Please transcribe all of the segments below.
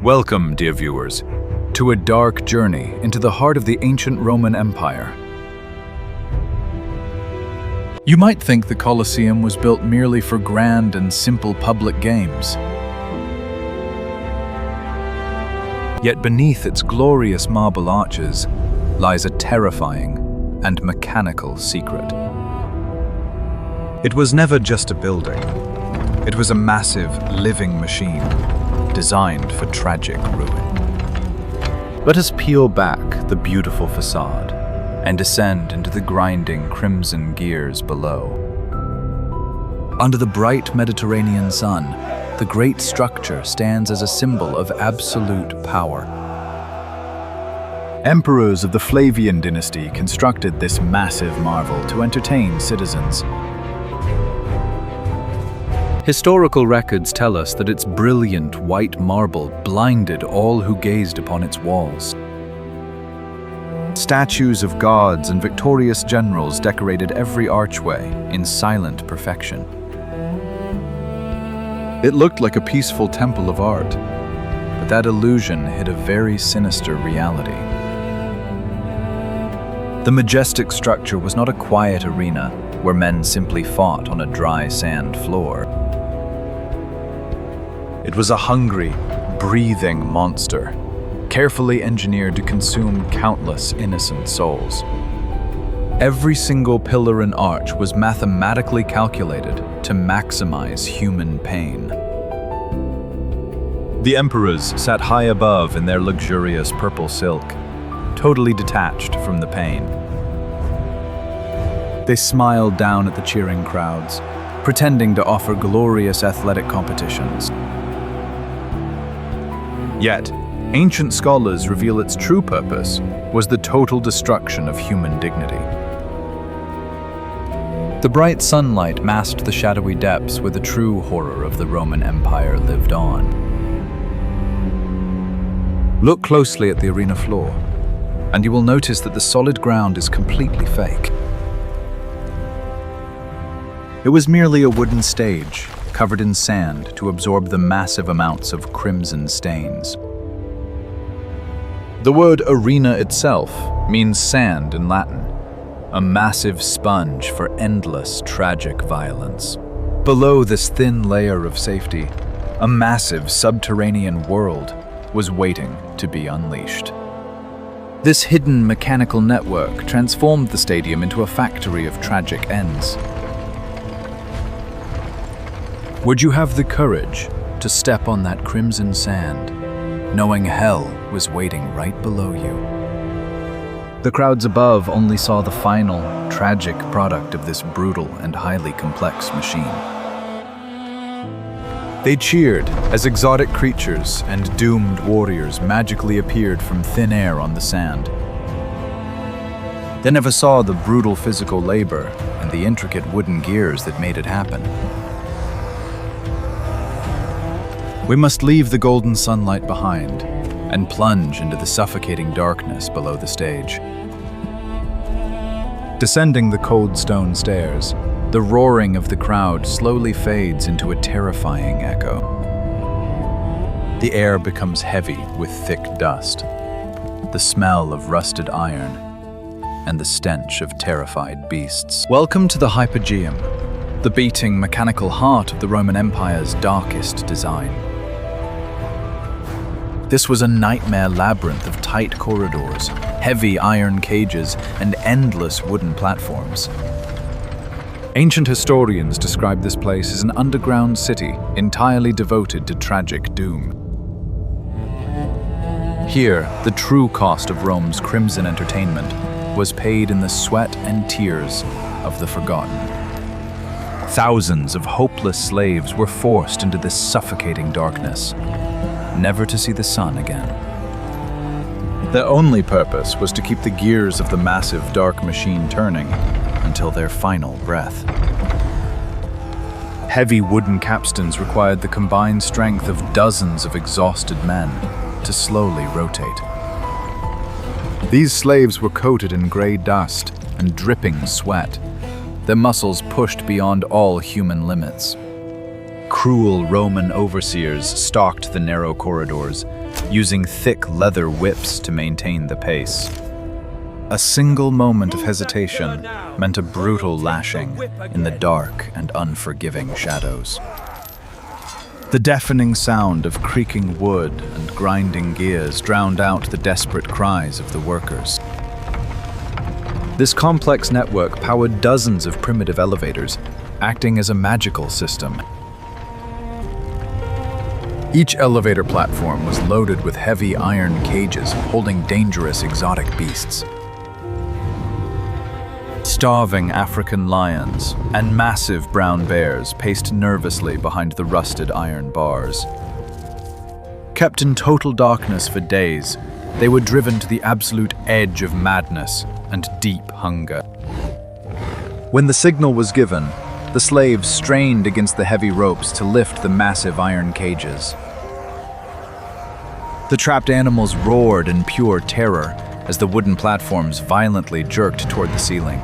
Welcome, dear viewers, to a dark journey into the heart of the ancient Roman Empire. You might think the Colosseum was built merely for grand and simple public games. Yet beneath its glorious marble arches lies a terrifying and mechanical secret. It was never just a building. It was a massive, living machine designed for tragic ruin. Let us peel back the beautiful facade and descend into the grinding crimson gears below. Under the bright Mediterranean sun, the great structure stands as a symbol of absolute power. Emperors of the Flavian dynasty constructed this massive marvel to entertain citizens. Historical records tell us that its brilliant white marble blinded all who gazed upon its walls. Statues of gods and victorious generals decorated every archway in silent perfection. It looked like a peaceful temple of art, but that illusion hid a very sinister reality. The majestic structure was not a quiet arena where men simply fought on a dry sand floor. It was a hungry, breathing monster, carefully engineered to consume countless innocent souls. Every single pillar and arch was mathematically calculated to maximize human pain. The emperors sat high above in their luxurious purple silk, totally detached from the pain. They smiled down at the cheering crowds, pretending to offer glorious athletic competitions. Yet, ancient scholars reveal its true purpose was the total destruction of human dignity. The bright sunlight masked the shadowy depths where the true horror of the Roman Empire lived on. Look closely at the arena floor, and you will notice that the solid ground is completely fake. It was merely a wooden stage, covered in sand to absorb the massive amounts of crimson stains. The word arena itself means sand in Latin, a massive sponge for endless tragic violence. Below this thin layer of safety, a massive subterranean world was waiting to be unleashed. This hidden mechanical network transformed the stadium into a factory of tragic ends. Would you have the courage to step on that crimson sand, knowing hell was waiting right below you? The crowds above only saw the final, tragic product of this brutal and highly complex machine. They cheered as exotic creatures and doomed warriors magically appeared from thin air on the sand. They never saw the brutal physical labor and the intricate wooden gears that made it happen. We must leave the golden sunlight behind and plunge into the suffocating darkness below the stage. Descending the cold stone stairs, the roaring of the crowd slowly fades into a terrifying echo. The air becomes heavy with thick dust, the smell of rusted iron, and the stench of terrified beasts. Welcome to the Hypogeum, the beating mechanical heart of the Roman Empire's darkest design. This was a nightmare labyrinth of tight corridors, heavy iron cages, and endless wooden platforms. Ancient historians describe this place as an underground city entirely devoted to tragic doom. Here, the true cost of Rome's crimson entertainment was paid in the sweat and tears of the forgotten. Thousands of hopeless slaves were forced into this suffocating darkness, never to see the sun again. Their only purpose was to keep the gears of the massive dark machine turning until their final breath. Heavy wooden capstans required the combined strength of dozens of exhausted men to slowly rotate. These slaves were coated in gray dust and dripping sweat, their muscles pushed beyond all human limits. Cruel Roman overseers stalked the narrow corridors, using thick leather whips to maintain the pace. A single moment of hesitation meant a brutal lashing in the dark and unforgiving shadows. The deafening sound of creaking wood and grinding gears drowned out the desperate cries of the workers. This complex network powered dozens of primitive elevators, acting as a magical system. Each elevator platform was loaded with heavy iron cages holding dangerous exotic beasts. Starving African lions and massive brown bears paced nervously behind the rusted iron bars. Kept in total darkness for days, they were driven to the absolute edge of madness and deep hunger. When the signal was given, the slaves strained against the heavy ropes to lift the massive iron cages. The trapped animals roared in pure terror as the wooden platforms violently jerked toward the ceiling.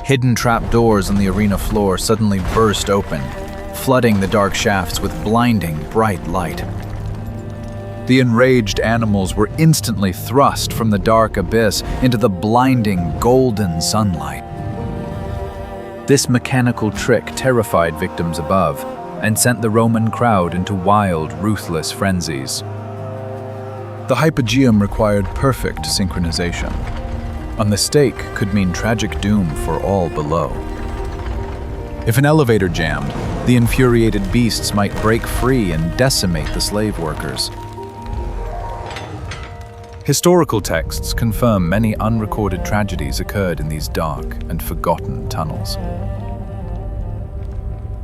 Hidden trapdoors on the arena floor suddenly burst open, flooding the dark shafts with blinding, bright light. The enraged animals were instantly thrust from the dark abyss into the blinding, golden sunlight. This mechanical trick terrified victims above and sent the Roman crowd into wild, ruthless frenzies. The Hypogeum required perfect synchronization. A mistake could mean tragic doom for all below. If an elevator jammed, the infuriated beasts might break free and decimate the slave workers. Historical texts confirm many unrecorded tragedies occurred in these dark and forgotten tunnels.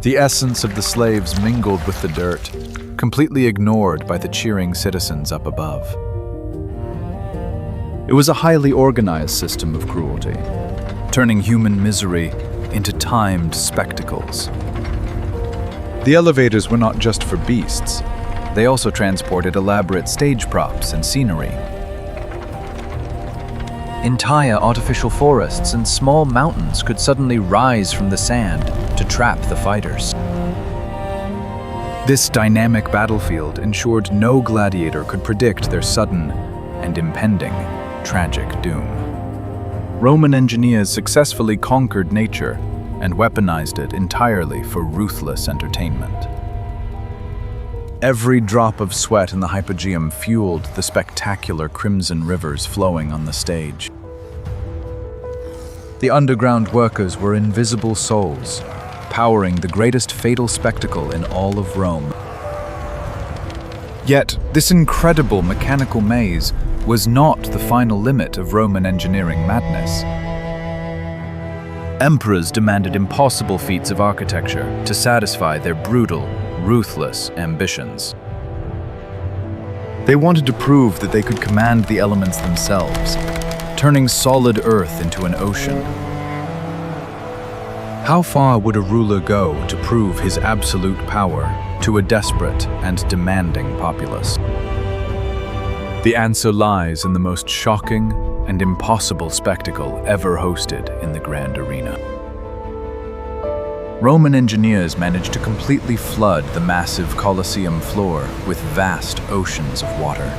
The essence of the slaves mingled with the dirt, completely ignored by the cheering citizens up above. It was a highly organized system of cruelty, turning human misery into timed spectacles. The elevators were not just for beasts. They also transported elaborate stage props and scenery. Entire artificial forests and small mountains could suddenly rise from the sand to trap the fighters. This dynamic battlefield ensured no gladiator could predict their sudden and impending tragic doom. Roman engineers successfully conquered nature and weaponized it entirely for ruthless entertainment. Every drop of sweat in the Hypogeum fueled the spectacular crimson rivers flowing on the stage. The underground workers were invisible souls, powering the greatest fatal spectacle in all of Rome. Yet, this incredible mechanical maze was not the final limit of Roman engineering madness. Emperors demanded impossible feats of architecture to satisfy their brutal, ruthless ambitions. They wanted to prove that they could command the elements themselves, turning solid earth into an ocean. How far would a ruler go to prove his absolute power to a desperate and demanding populace? The answer lies in the most shocking and impossible spectacle ever hosted in the Grand Arena. Roman engineers managed to completely flood the massive Colosseum floor with vast oceans of water.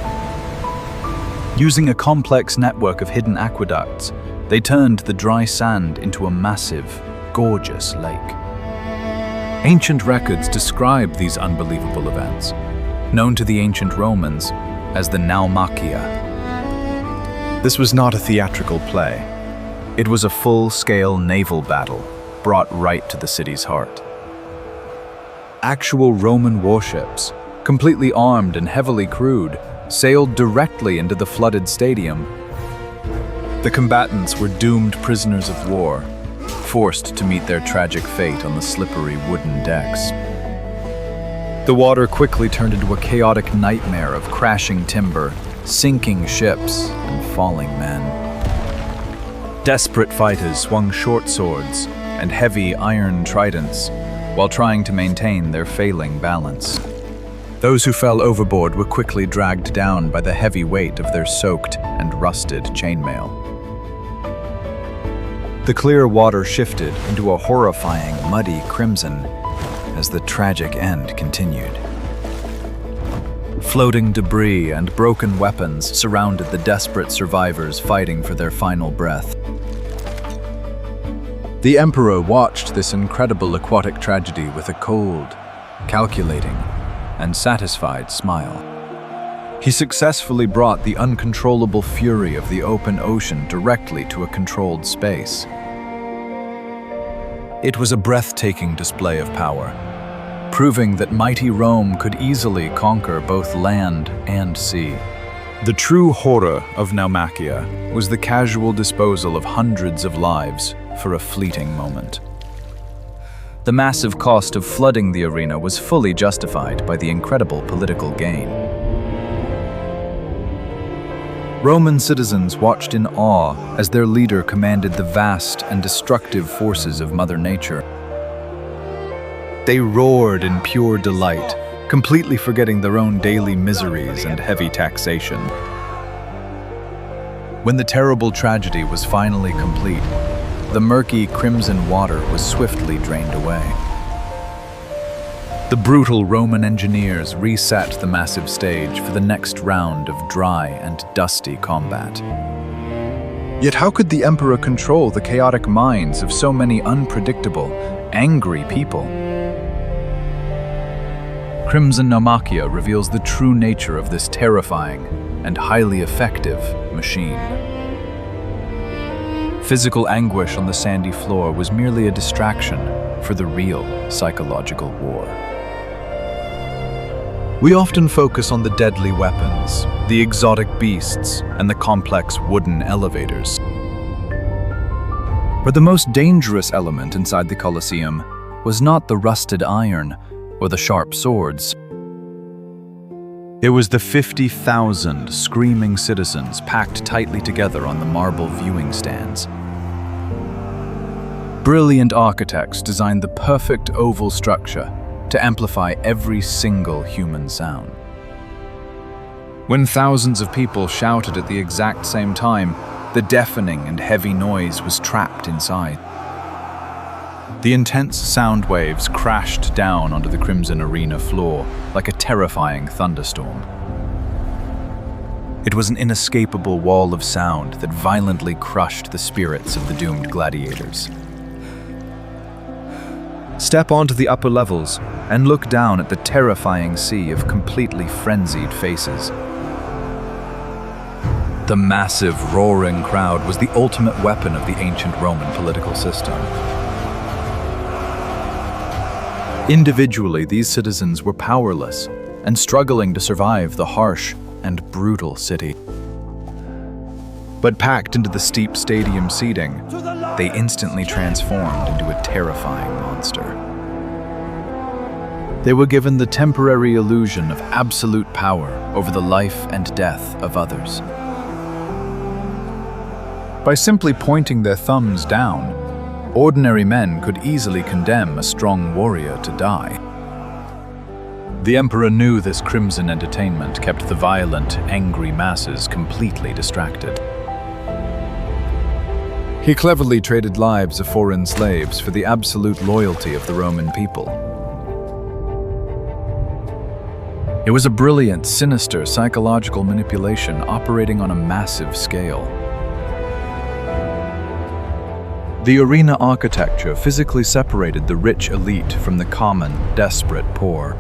Using a complex network of hidden aqueducts, they turned the dry sand into a massive, gorgeous lake. Ancient records describe these unbelievable events, known to the ancient Romans as the Naumachia. This was not a theatrical play. It was a full-scale naval battle brought right to the city's heart. Actual Roman warships, completely armed and heavily crewed, sailed directly into the flooded stadium. The combatants were doomed prisoners of war, forced to meet their tragic fate on the slippery wooden decks. The water quickly turned into a chaotic nightmare of crashing timber, sinking ships, and falling men. Desperate fighters swung short swords and heavy iron tridents while trying to maintain their failing balance. Those who fell overboard were quickly dragged down by the heavy weight of their soaked and rusted chainmail. The clear water shifted into a horrifying, muddy crimson as the tragic end continued. Floating debris and broken weapons surrounded the desperate survivors fighting for their final breath. The Emperor watched this incredible aquatic tragedy with a cold, calculating, and satisfied smile. He successfully brought the uncontrollable fury of the open ocean directly to a controlled space. It was a breathtaking display of power, proving that mighty Rome could easily conquer both land and sea. The true horror of Naumachia was the casual disposal of hundreds of lives for a fleeting moment. The massive cost of flooding the arena was fully justified by the incredible political gain. Roman citizens watched in awe as their leader commanded the vast and destructive forces of Mother Nature. They roared in pure delight, completely forgetting their own daily miseries and heavy taxation. When the terrible tragedy was finally complete, the murky crimson water was swiftly drained away. The brutal Roman engineers reset the massive stage for the next round of dry and dusty combat. Yet how could the Emperor control the chaotic minds of so many unpredictable, angry people? Crimson Naumachia reveals the true nature of this terrifying and highly effective machine. Physical anguish on the sandy floor was merely a distraction for the real psychological war. We often focus on the deadly weapons, the exotic beasts, and the complex wooden elevators. But the most dangerous element inside the Colosseum was not the rusted iron or the sharp swords. It was the 50,000 screaming citizens packed tightly together on the marble viewing stands. Brilliant architects designed the perfect oval structure to amplify every single human sound. When thousands of people shouted at the exact same time, the deafening and heavy noise was trapped inside. The intense sound waves crashed down onto the crimson arena floor like a terrifying thunderstorm. It was an inescapable wall of sound that violently crushed the spirits of the doomed gladiators. Step onto the upper levels and look down at the terrifying sea of completely frenzied faces. The massive, roaring crowd was the ultimate weapon of the ancient Roman political system. Individually, these citizens were powerless and struggling to survive the harsh and brutal city. But packed into the steep stadium seating, they instantly transformed into a terrifying monster. They were given the temporary illusion of absolute power over the life and death of others. By simply pointing their thumbs down, ordinary men could easily condemn a strong warrior to die. The Emperor knew this crimson entertainment kept the violent, angry masses completely distracted. He cleverly traded lives of foreign slaves for the absolute loyalty of the Roman people. It was a brilliant, sinister psychological manipulation operating on a massive scale. The arena architecture physically separated the rich elite from the common, desperate poor.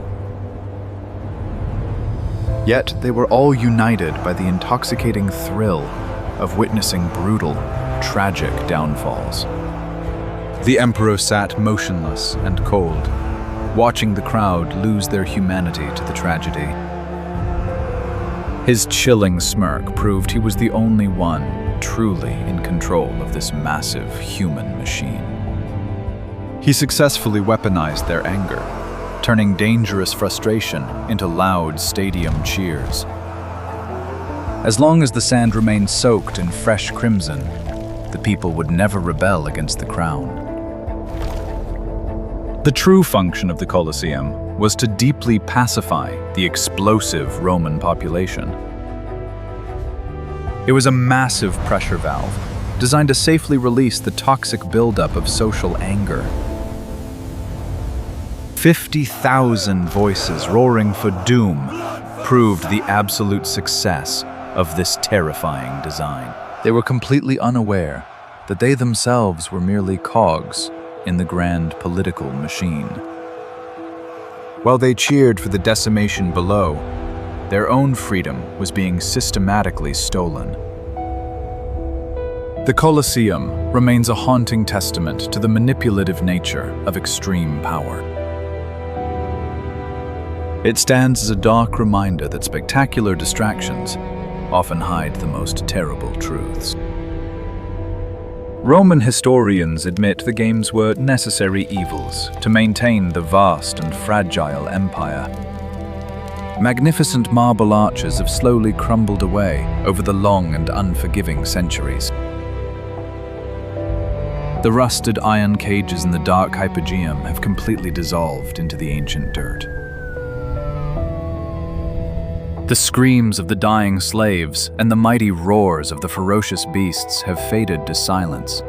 Yet they were all united by the intoxicating thrill of witnessing brutal, tragic downfalls. The Emperor sat motionless and cold, watching the crowd lose their humanity to the tragedy. His chilling smirk proved he was the only one truly in control of this massive human machine. He successfully weaponized their anger, turning dangerous frustration into loud stadium cheers. As long as the sand remained soaked in fresh crimson, the people would never rebel against the crown. The true function of the Colosseum was to deeply pacify the explosive Roman population. It was a massive pressure valve designed to safely release the toxic buildup of social anger. 50,000 voices roaring for doom, proved the absolute success of this terrifying design. They were completely unaware that they themselves were merely cogs in the grand political machine. While they cheered for the decimation below, their own freedom was being systematically stolen. The Colosseum remains a haunting testament to the manipulative nature of extreme power. It stands as a dark reminder that spectacular distractions often hide the most terrible truths. Roman historians admit the games were necessary evils to maintain the vast and fragile empire. Magnificent marble arches have slowly crumbled away over the long and unforgiving centuries. The rusted iron cages in the dark Hypogeum have completely dissolved into the ancient dirt. The screams of the dying slaves and the mighty roars of the ferocious beasts have faded to silence.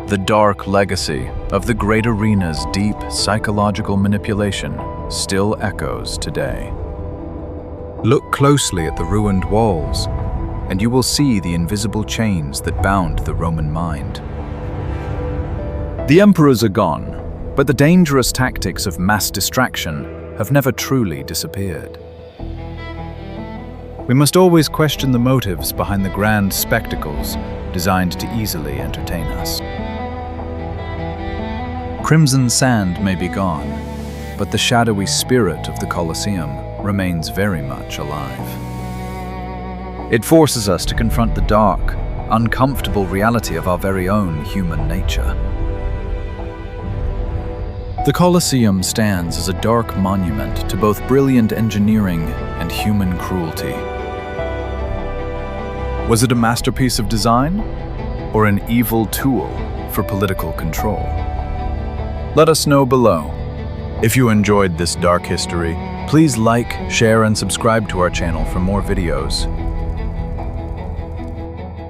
The dark legacy of the great arena's deep psychological manipulation still echoes today. Look closely at the ruined walls, and you will see the invisible chains that bound the Roman mind. The emperors are gone, but the dangerous tactics of mass distraction have never truly disappeared. We must always question the motives behind the grand spectacles designed to easily entertain us. Crimson sand may be gone, but the shadowy spirit of the Colosseum remains very much alive. It forces us to confront the dark, uncomfortable reality of our very own human nature. The Colosseum stands as a dark monument to both brilliant engineering and human cruelty. Was it a masterpiece of design, or an evil tool for political control? Let us know below. If you enjoyed this dark history, please like, share, and subscribe to our channel for more videos.